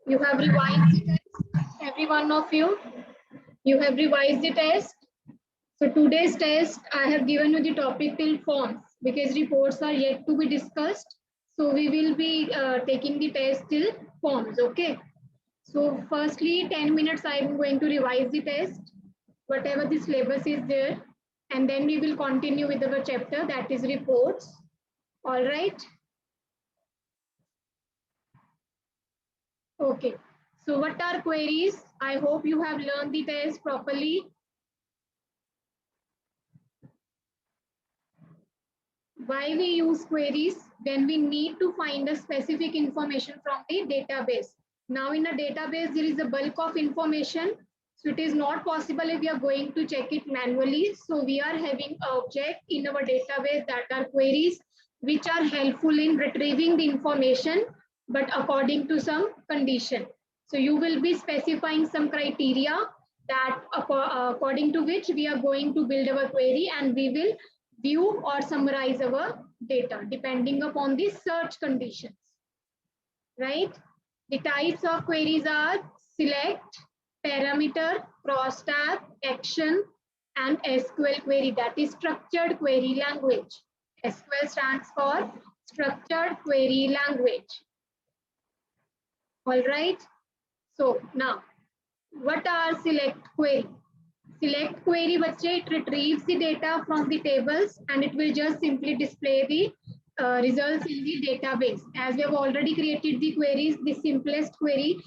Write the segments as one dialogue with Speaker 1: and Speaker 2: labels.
Speaker 1: You have revised the test, every one of you. You have revised the test. So today's test, I have given you the topic till forms because reports are yet to be discussed. So we will be taking the test till forms, okay? So firstly, 10 minutes I am going to revise the test, whatever the syllabus is there, and then we will continue with our chapter that is reports. All right. Okay. So what are queries? I hope you have learned the test properly. Why we use queries? When we need to find a specific information from the database. Now in a database, there is a bulk of information. So it is not possible if we are going to check it manually. So we are having an object in our database that are queries, which are helpful in retrieving the information, but according to some condition. So you will be specifying some criteria that according to which we are going to build our query, and we will view or summarize our data depending upon the search conditions, right? The types of queries are select, parameter, crosstab, action, and SQL query, that is structured query language. SQL stands for structured query language. All right. So now, what are select query? Select query, it retrieves the data from the tables and it will just simply display the results in the database. As we have already created the queries, the simplest query,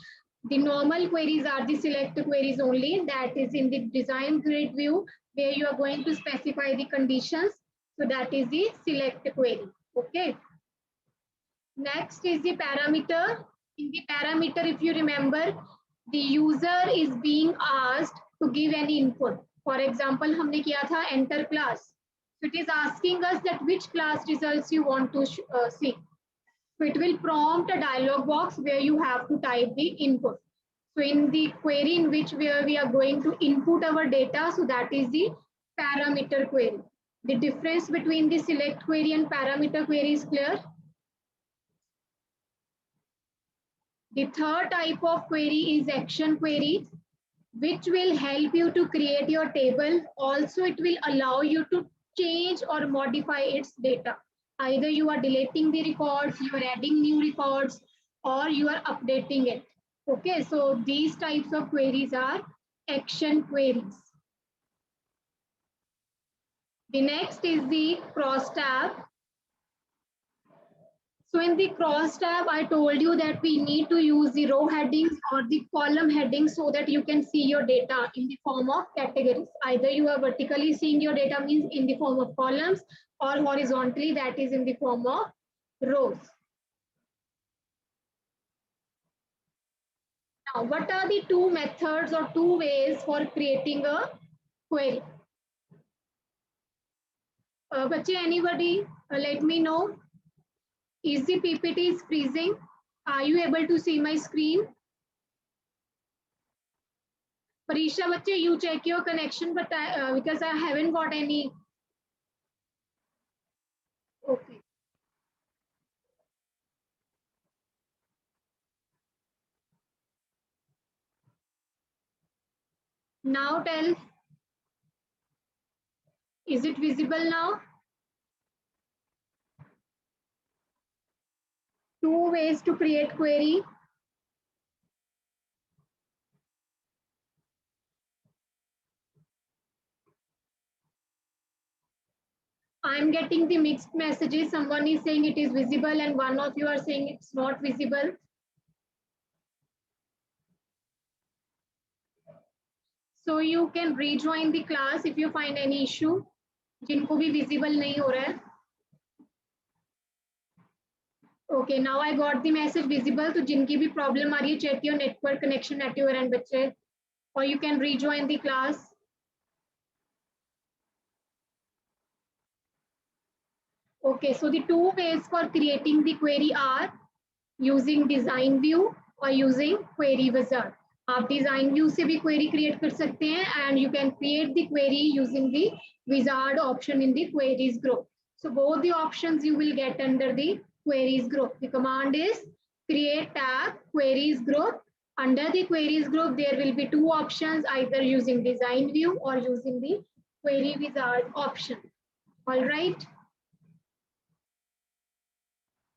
Speaker 1: the normal queries are the select queries only. That is in the design grid view where you are going to specify the conditions. So that is the select query. Okay. Next is the parameter. In the parameter, if you remember, the user is being asked to give any input. For example, हमने किया था enter class. So it is asking us that which class results you want to see. So it will prompt a dialog box where you have to type the input. So in the query in which where we are going to input our data, so that is the parameter query. The difference between the select query and parameter query is clear. The third type of query is action query, which will help you to create your table. Also, it will allow you to change or modify its data. Either you are deleting the records, you are adding new records, or you are updating it. Okay, so these types of queries are action queries. The next is the crosstab. So in the crosstab, I told you that we need to use the row headings or the column headings so that you can see your data in the form of categories. Either you are vertically seeing your data means in the form of columns, or horizontally, that is in the form of rows. Now, what are the two methods or two ways for creating a query? Anybody let me know. Is the PPT is freezing? Are you able to see my screen? Parisha, bache, you check your connection, but because I haven't got any. Okay. Now tell, is it visible now? Two ways to create query. I'm getting the mixed messages. Someone is saying it is visible and one of you are saying it's not visible. So you can rejoin the class if you find any issue. जिनको भी visible नहीं हो रहा है. Okay, now I got the message visible. तो जिनकी भी problem आ रही है, check your network connection at your end, बच्चे. Or you can rejoin the class. Okay, so the two ways for creating the query are using design view or using query wizard. आप design view से भी query create कर सकते हैं, and you can create the query using the wizard option in the queries group. So both the options you will get under the queries group. The command is create tab queries group, Under the queries group, there will be two options, either using design view or using the query wizard option. All right.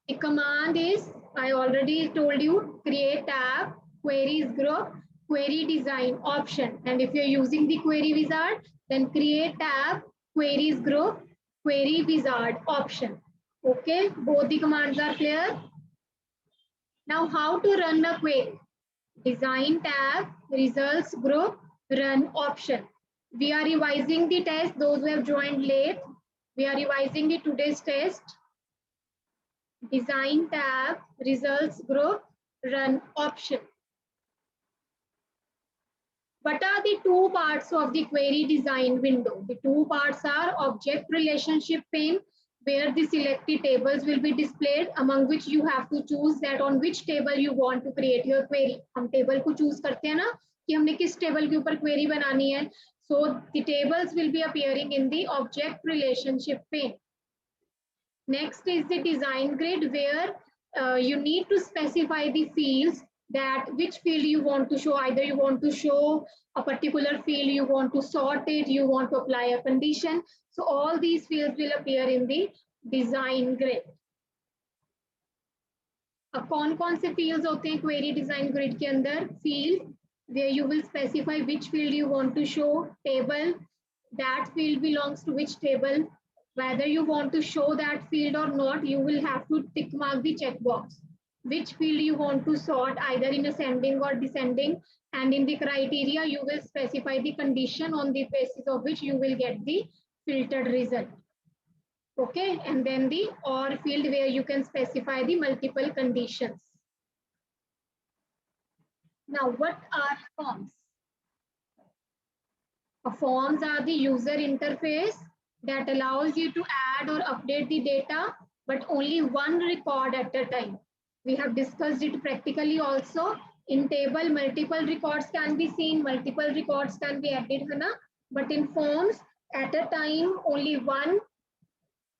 Speaker 1: The command is, I already told you, create tab, queries group, query design option. And if you're using the query wizard, then create tab, queries group, query wizard option. Okay, both the commands are clear. Now how to run a query? Design tab, results group, run option. We are revising the test, those who have joined late. We are revising the today's test. Design tab, results group, run option. What are the two parts of the query design window? The two parts are object relationship pane, where the selected tables will be displayed, among which you have to choose that on which table you want to create your query. हम table को choose करते हैं ना कि हमने किस table के ऊपर query बनानी है. So the tables will be appearing in the object relationship pane. Next is the design grid, where you need to specify the fields, that which field you want to show. Either you want to show a particular field, you want to sort it, you want to apply a condition. So all these fields will appear in the design grid. अब कौन से fields होते हैं query design grid के अंदर? Field, where you will specify which field you want to show. Table, that field belongs to which table. Whether you want to show that field or not, you will have to tick mark the checkbox. Which field you want to sort, either in ascending or descending, and in the criteria you will specify the condition on the basis of which you will get the filtered result. Okay, and then the OR field, where you can specify the multiple conditions. Now, what are forms? Forms are the user interface that allows you to add or update the data, but only one record at a time. We have discussed it practically also. In table, multiple records can be seen, multiple records can be added, but in forms, at a time, only one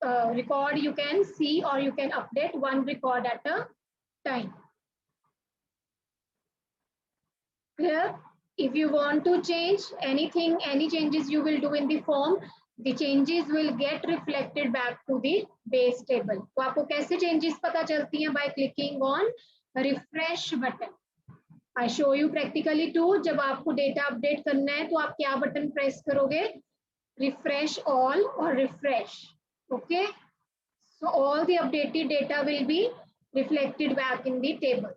Speaker 1: record you can see, or you can update one record at a time. Clear? If you want to change anything, any changes you will do in the form, the changes will get reflected back to the base table. तो आपको कैसे changes पता चलती हैं? By clicking on refresh button. I show you practically too. जब आपको data update करना है तो आप क्या button press करोगे? Refresh all or refresh. Okay. So all the updated data will be reflected back in the tables.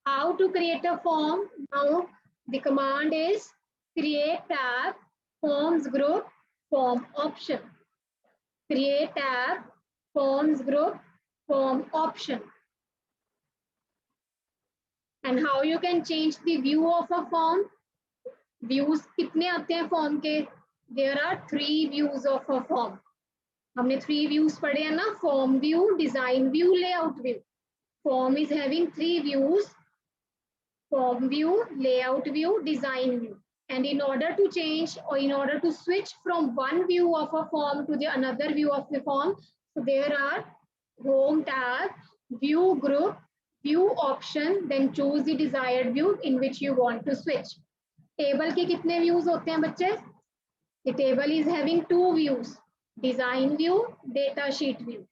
Speaker 1: How to create a form? Now the command is create tab, forms group, form option. Create tab, forms group, form option. And how you can change the view of a form? Views कितने आते हैं form के? There are 3 views of a form. हमने 3 views पढ़े हैं ना? Form view, design view, layout view. Form is having 3 views. Form view, layout view, design view. And in order to change, or in order to switch from one view of a form to the another view of the form, so there are home tab, view group, view option, then choose the desired view in which you want to switch. Table के कितने views होते हैं बच्चे? The table is having 2 views, design view, data sheet view.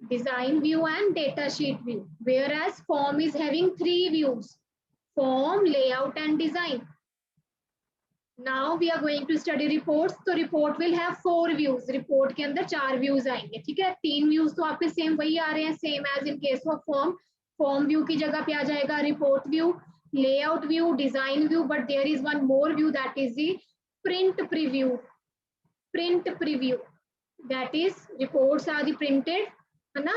Speaker 1: Design view and data sheet view. Whereas form is having 3 views, form, layout and design. Now we are going to study reports. तो report will have 4 views. Report के अंदर 4 views आएंगे, ठीक है? 3 views तो आपके same वही आ रहे हैं, same as in case of form. Form view की जगह पे आ जाएगा report view, layout view, design view, but there is one more view, that is the print preview. Print preview. That is reports are the printed, है ना?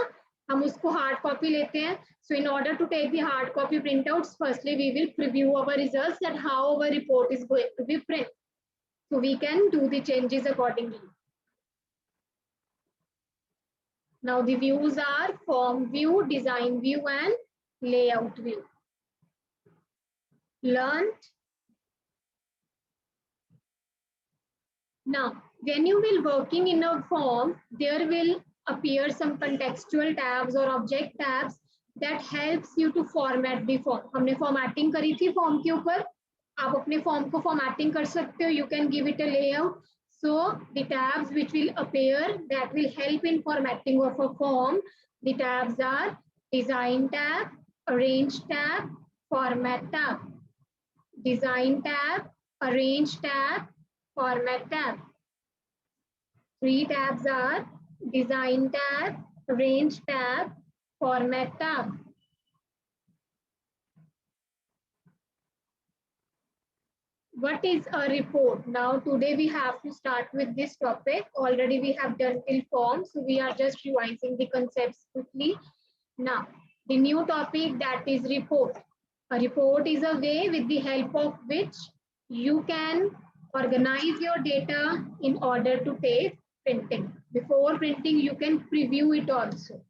Speaker 1: हम उसको hard copy लेते हैं. So in order to take the hard copy printouts, firstly we will preview our results and how our report is going to be print. So we can do the changes accordingly. Now the views are form view, design view and layout view. Learned? Now when you will working in a form, there will appear some contextual tabs or object tabs that helps you to format the form. हमने formatting करी थी form के ऊपर, आप अपने form को formatting कर सकते हो. You can give it a layout. So the tabs which will appear that will help in formatting of a form. The tabs are Design tab, Arrange tab, Format tab. Design tab, Arrange tab, Format tab. 3 tabs are Design tab, Arrange tab, Format tab. What is a report? Now today we have to start with this topic. Already we have done till form, so we are just revising the concepts quickly. Now the new topic, that is report. A report is a way with the help of which you can organize your data in order to take printing. Before printing, you can preview it also.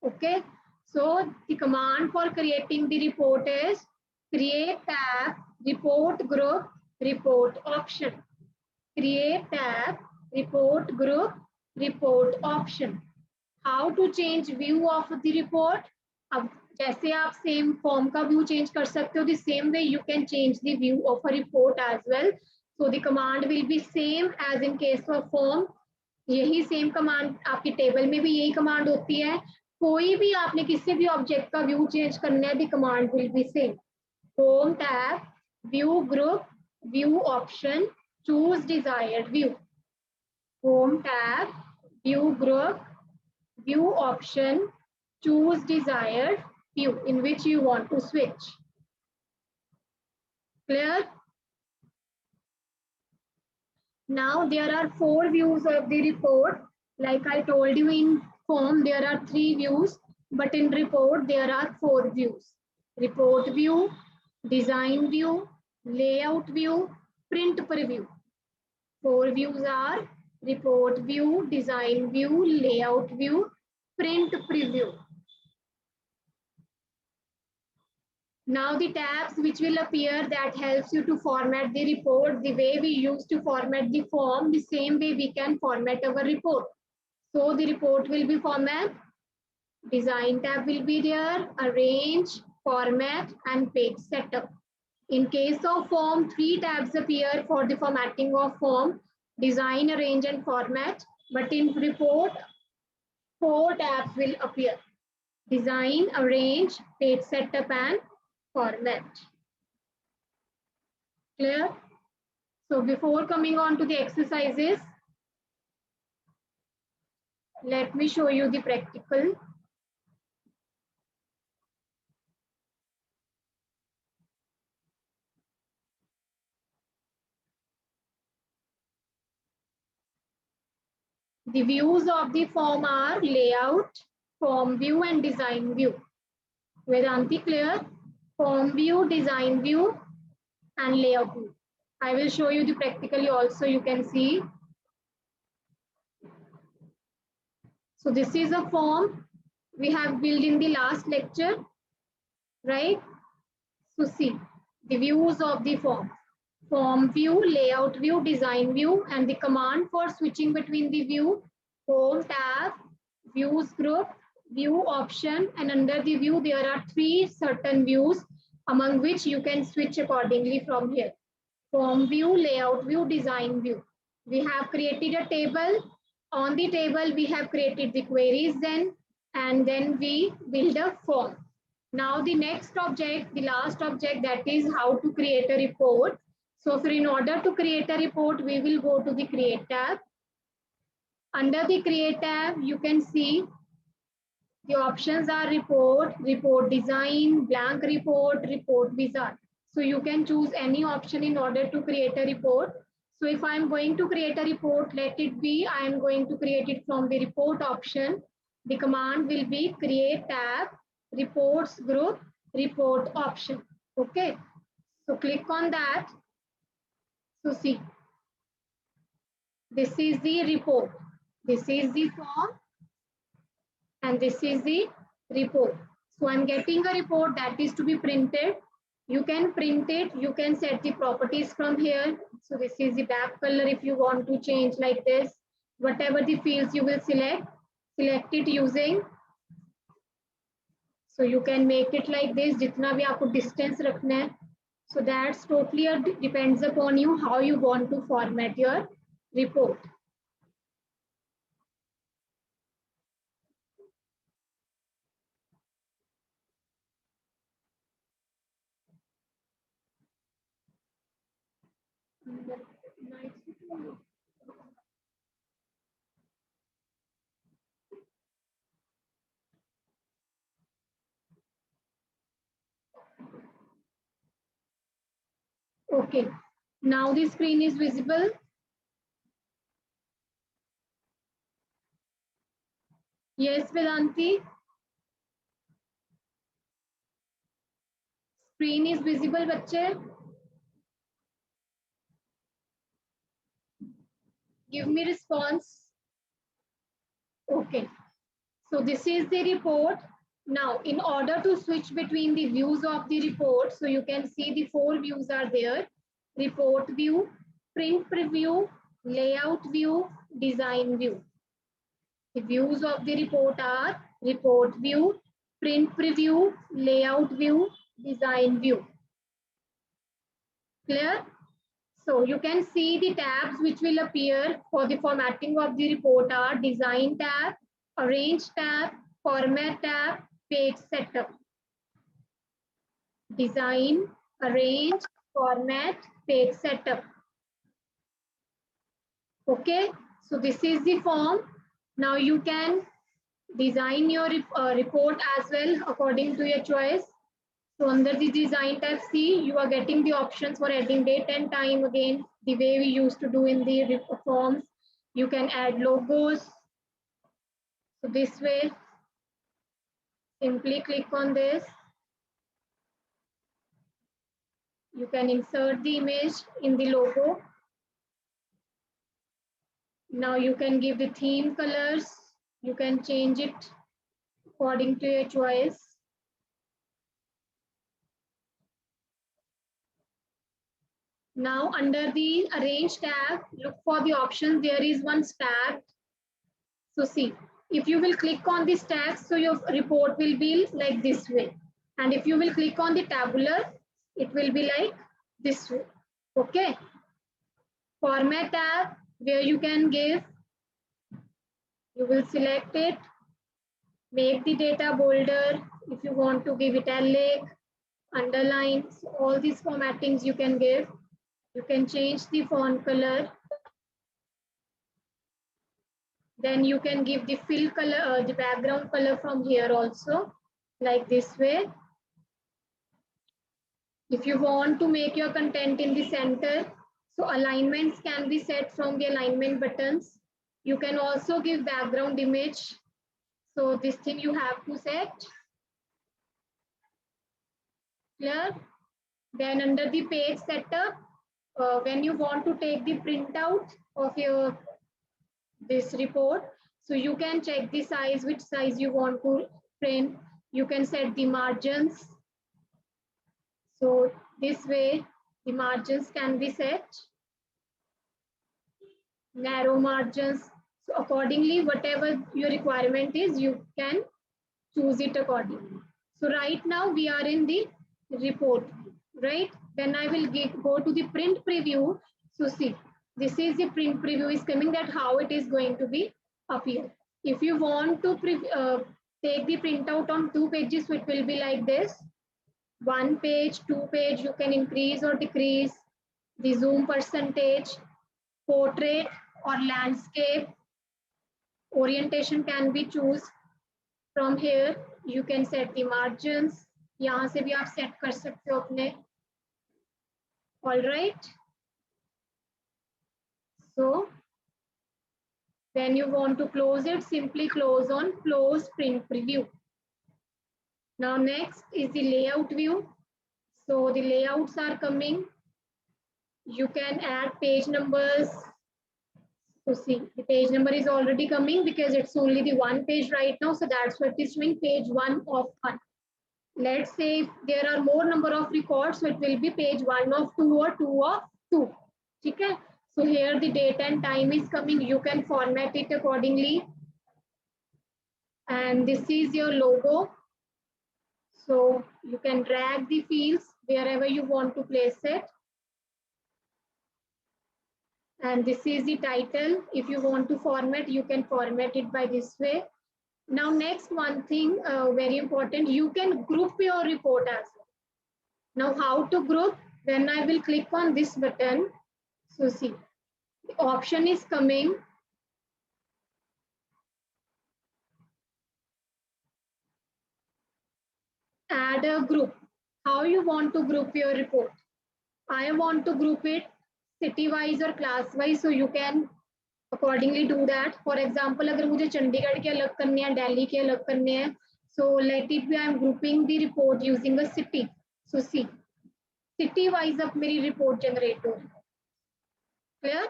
Speaker 1: Okay, so the command for creating the report is create tab, report group, report option. Create tab, report group, report option. How to change view of the report? अब जैसे आप same form का view change कर सकते हो, the same way you can change the view of a report as well. So the command will be same as in case of form. यही same command आपकी table में भी यही command होती है. कोई भी आपने किसी भी ऑब्जेक्ट का व्यू चेंज करना है, the command will be same. Home tab, view group, view option, choose desired view. Home tab, view group, view option, choose desired view in which you want to switch. Clear? Now there are 4 views of the report. Like I told you, in form there are 3 views, but in report there are 4 views. Report view, design view, layout view, print preview. 4 views are report view, design view, layout view, print preview. Now the tabs which will appear that helps you to format the report. The way we used to format the form, the same way we can format our report. So the report will be format, design tab will be there, arrange, format and page setup. In case of form, 3 tabs appear for the formatting of form, design, arrange and format. But in report, 4 tabs will appear, design, arrange, page setup and format. Clear? So before coming on to the exercises, let me show you the practical. The views of the form are layout, form view and design view. Vedanti, clear? Form view, design view and layout view. I will show you the practically also, you can see. So this is a form we have built in the last lecture, right? So see the views of the form. Form view, layout view, design view, and the command for switching between the view, home tab, views group, view option, and under the view there are 3 certain views among which you can switch accordingly from here. Form view, layout view, design view. We have created a table. On the table we have created the queries then, and then we build a form. Now the next object, the last object, that is how to create a report. So for in order to create a report, we will go to the create tab. Under the create tab, you can see the options are report, report design, blank report, report wizard. So you can choose any option in order to create a report. So if I'm going to create a report, let it be, I am going to create it from the report option. The command will be create tab, reports group, report option. Okay. So click on that. So see, this is the report, this is the form, and this is the report. So I'm getting a report that is to be printed. You can print it, you can set the properties from here. So this is the back color if you want to change like this. Whatever the fields you will select. select it using, so you can make it like this, जितना भी आपको distance रखना है. So that's totally depends upon you how you want to format your report. Okay, now the screen is visible. Yes, Vedanti. Screen is visible, बच्चे. Give me response. Okay, so this is the report. Now, in order to switch between the views of the report, so you can see the 4 views are there: report view, print preview, layout view, design view. The views of the report are report view, print preview, layout view, design view. Clear? So you can see the tabs which will appear for the formatting of the report are design tab, arrange tab, format tab, page setup. Design, arrange, format, page setup. Okay, so this is the form. Now you can design your report as well according to your choice. So under the design tab, see, you are getting the options for adding date and time again, the way we used to do in the forms. You can add logos. So this way, simply click on this. You can insert the image in the logo. Now you can give the theme colors. You can change it according to your choice. Now under the arrange tab, look for the option. There is one stack. So see, if you will click on this tag, so your report will be like this way. And if you will click on the tabular, it will be like this way. Okay. Format tab, where you can give, you will select it, make the data bolder. If you want to give italic, underline, so all these formattings you can give. You can change the font color. Then you can give the fill color, the background color from here also, like this way. If you want to make your content in the center, so alignments can be set from the alignment buttons. You can also give background image. So this thing you have to set. Clear? Then under the page setup, when you want to take the printout of your this report, so you can check the size, which size you want to print. You can set the margins. So this way the margins can be set. Narrow margins. So accordingly, whatever your requirement is, you can choose it accordingly. So right now we are in the report, right? Then I will go to the print preview. So see, this is the print preview is coming, that how it is going to be appear. If you want to take the printout on 2 pages, so it will be like this. 1 page, 2 page, you can increase or decrease the zoom percentage, portrait or landscape. Orientation can be choose from here. You can set the margins. यहाँ से भी आप set कर सकते हो अपने. All right. So when you want to close it, simply close on close print preview. Now next is the layout view. So the layouts are coming. You can add page numbers. So see, the page number is already coming because it's only the 1 page right now. So that's what is showing page 1 of 1. Let's say if there are more number of records, so it will be page 1 of 2 or 2 of 2. Okay? So here the date and time is coming. You can format it accordingly. And this is your logo. So you can drag the fields wherever you want to place it. And this is the title. If you want to format, you can format it by this way. Now, next one thing, very important, you can group your report as well. Now, how to group? When I will click on this button, so see, the option is coming. Add a group. How you want to group your report? I want to group it city-wise or class-wise, so you can accordingly do that. For example, अगर मुझे चंडीगढ़ के अलग करने हैं, दिल्ली के अलग करने हैं, so let it be I am grouping the report using a city. So see, city-wise अब मेरी report generate हो रही है. Clear?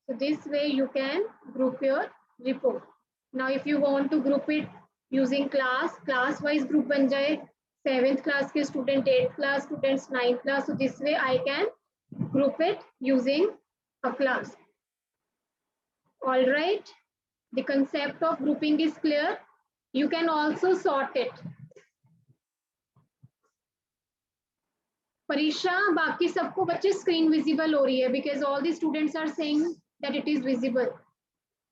Speaker 1: So this way you can group your report. Now, if you want to group it using class-wise group बन जाए. 7th class के student, 8th class students, 9th class. So this way I can group it using a class. All right. The concept of grouping is clear. You can also sort it. Parisha, बाकी सबको बच्चे screen visible हो रही है because all the students are saying that it is visible.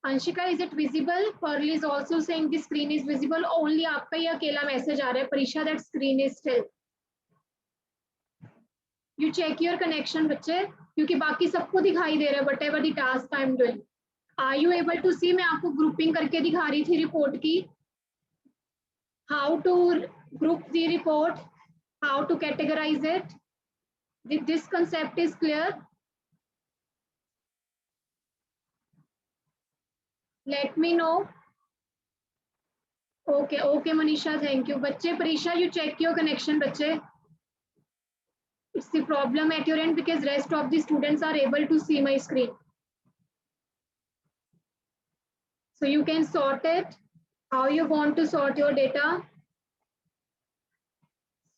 Speaker 1: Anshika, is it visible? Pearl is also saying the screen is visible. Only आपका ही अकेला message आ रहा है. Parisha, that screen is still. You check your connection बच्चे, क्योंकि बाकी सबको दिखाई दे रहा है whatever the task I am doing. Are you able to see? मैं आपको grouping करके दिखा रही थी report की. How to group the report, how to categorize it. This concept is clear. Let me know. Okay, okay, Manisha, thank you. बच्चे, Parisha, you check your connection, बच्चे. It's the problem at your end because rest of the students are able to see my screen. So you can sort it, how you want to sort your data.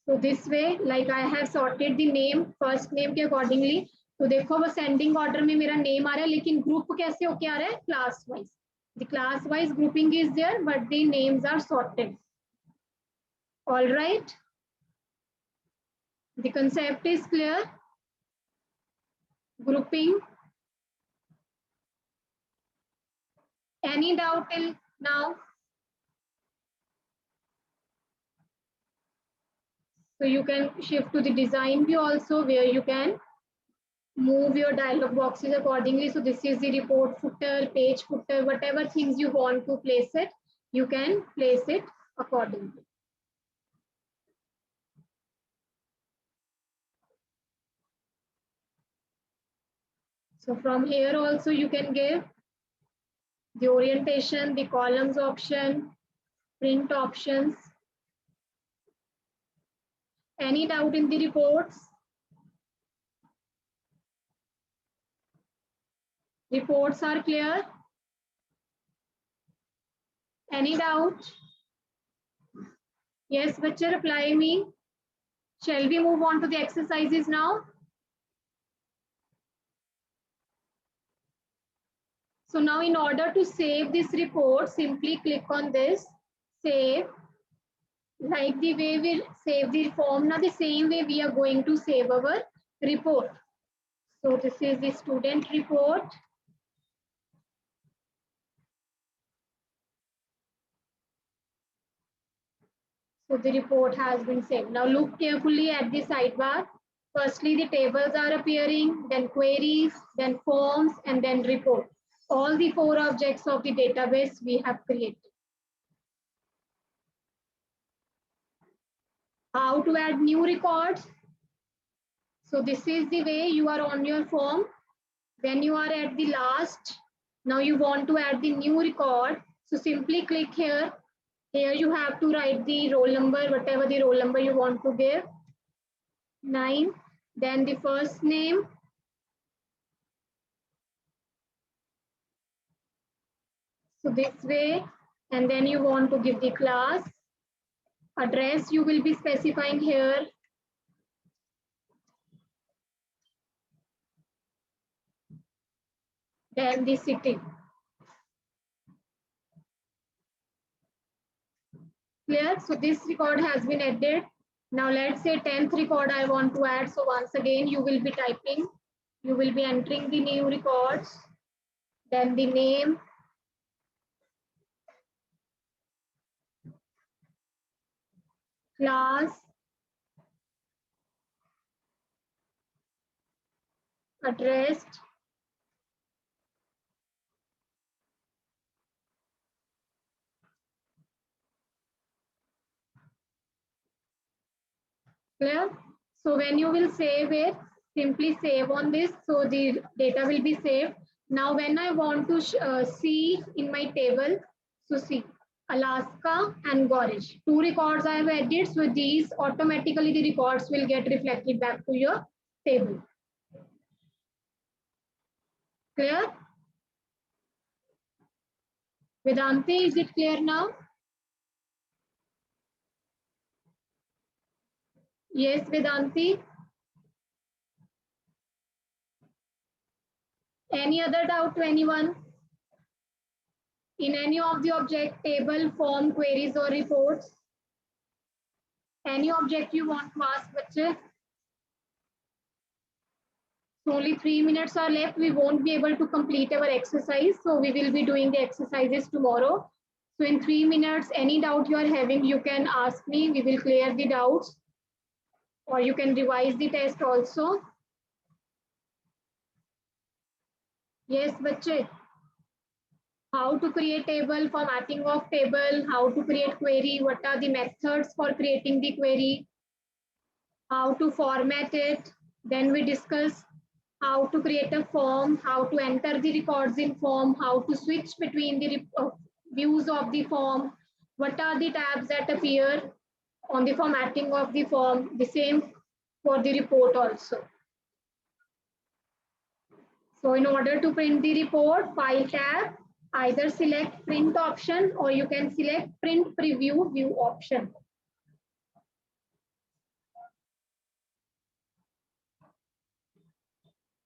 Speaker 1: So this way, like I have sorted the name, first name के accordingly. तो देखो वो sending order में मेरा name आ रहा है, लेकिन group कैसे होके आ रहा है? Class wise. The class wise grouping is there, but the names are sorted. All right. The concept is clear. Grouping. Any doubt till now? So you can shift to the design view also, where you can move your dialog boxes accordingly. So this is the report footer, page footer, whatever things you want to place it, you can place it accordingly. So from here also you can give the orientation, the columns option, print options. Any doubt in the reports? Reports are clear? Any doubt? Yes, bachcha, reply me. Shall we move on to the exercises now? So now in order to save this report, simply click on this, save. Like the way we save the form, now the same way we are going to save our report. So this is the student report. So the report has been saved. Now look carefully at the sidebar. Firstly, the tables are appearing, then queries, then forms, and then report. All the 4 objects of the database we have created. How to add new records? So this is the way you are on your form. When you are at the last, now you want to add the new record. So simply click here. Here you have to write the roll number, whatever the roll number you want to give. 9. Then the first name. So this way, and then you want to give the class. Address you will be specifying here. Then the city. Clear? So this record has been added. Now let's say 10th record I want to add. So once again, you will be typing, you will be entering the new records, then the name, class, address, clear? So when you will save it, simply save on this. So the data will be saved. Now when I want to see in my table, so see Alaska and Gorge. Two records I have added. So these automatically the records will get reflected back to your table. Clear? Vedanti, is it clear now? Yes, Vedanti. Any other doubt to anyone? In any of the object, table, form, queries or reports? Any object you want to ask, bache? So only 3 minutes are left. We won't be able to complete our exercise. So we will be doing the exercises tomorrow. So in 3 minutes, any doubt you are having, you can ask me. We will clear the doubts. Or you can revise the test also. Yes, bache. How to create table, formatting of table, how to create query, what are the methods for creating the query, how to format it. Then we discuss how to create a form, how to enter the records in form, how to switch between the views of the form, what are the tabs that appear on the formatting of the form, the same for the report also. So in order to print the report, file tab, either select print option or you can select print preview view option.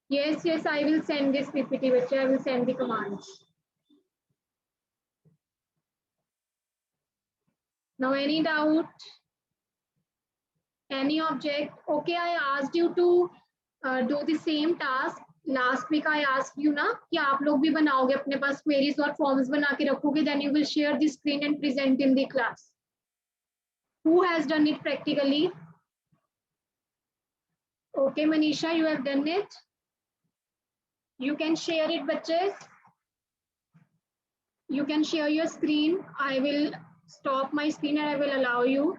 Speaker 1: Yes, I will send this PPT, which I will send the commands. Now any doubt? Any object? Okay, I asked you to do the same task. Last week I asked you ना कि आप लोग भी बनाओगे अपने पास queries और forms बना के रखोगे, then you will share the screen and present in the class. Who has done it practically? Okay, Manisha, you have done it. You can share it, बच्चे. You can share your screen. I will stop my screen and I will allow you.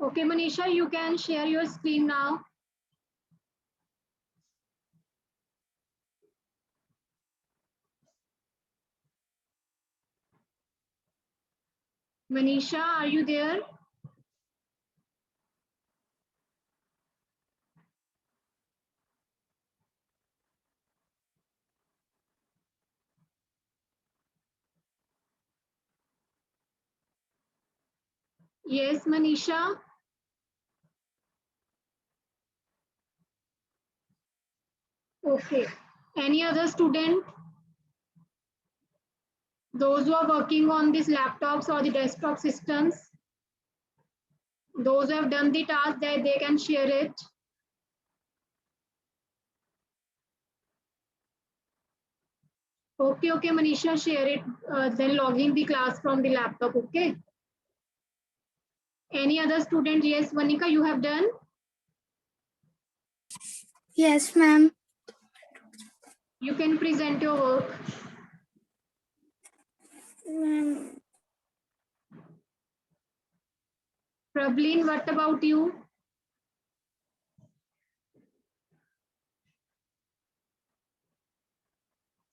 Speaker 1: Okay, Manisha, you can share your screen now. Manisha, are you there? Yes, Manisha. Okay. Any other student? Those who are working on these laptops or the desktop systems, those who have done the task, that they can share it. Okay, Manisha, share it. Then logging the class from the laptop. Okay. Any other student? Yes, Vanika, you have done.
Speaker 2: Yes, ma'am.
Speaker 1: You can present your work. Prablin, what about you?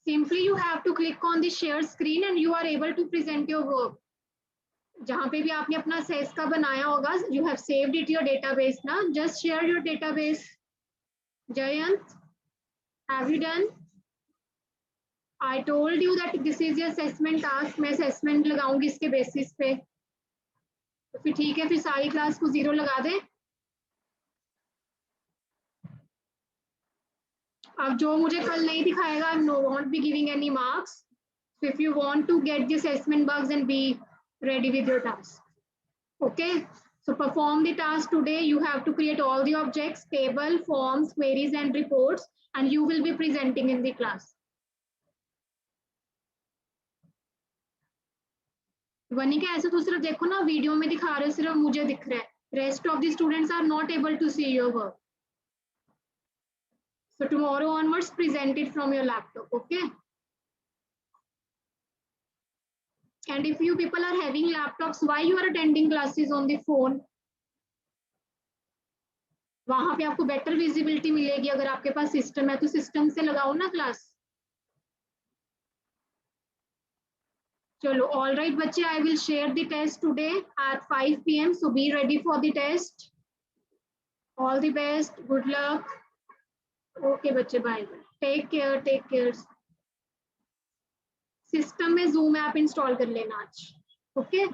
Speaker 1: Simply you have to click on the share screen and you are able to present your work. जहाँ पे भी आपने अपना cess का बनाया होगा, you have saved it your database ना, just share your database. Jayant, have you done? I told you that this is your assessment task. मैं assessment लगाऊंगी इसके basis पे. तो फिर ठीक है, फिर सारी क्लास को 0 लगा दें. अब जो मुझे कल नहीं दिखाएगा, I won't be giving any marks. So if you want to get the assessment bugs, then be ready with your task. Okay. So perform the task today. You have to create all the objects, table, forms, queries, and reports, and you will be presenting in the class. Vanika ऐसे तो सिर्फ देखो ना, video में दिखा रहे हो, सिर्फ मुझे दिख रहा है. Rest of the students are not able to see your work. So tomorrow onwards, present it from your laptop. Okay. And if you people are having laptops, why you are attending classes on the phone? वहां पे आपको better visibility मिलेगी. अगर आपके पास system है तो system से लगाओ ना क्लास. चलो, ऑल राइट बच्चे, I will share the test today at 5 PM. So be ready for the test. All the best, good luck. Okay बच्चे, bye bye, take care, take care. System में Zoom app install कर लेना आज. Okay.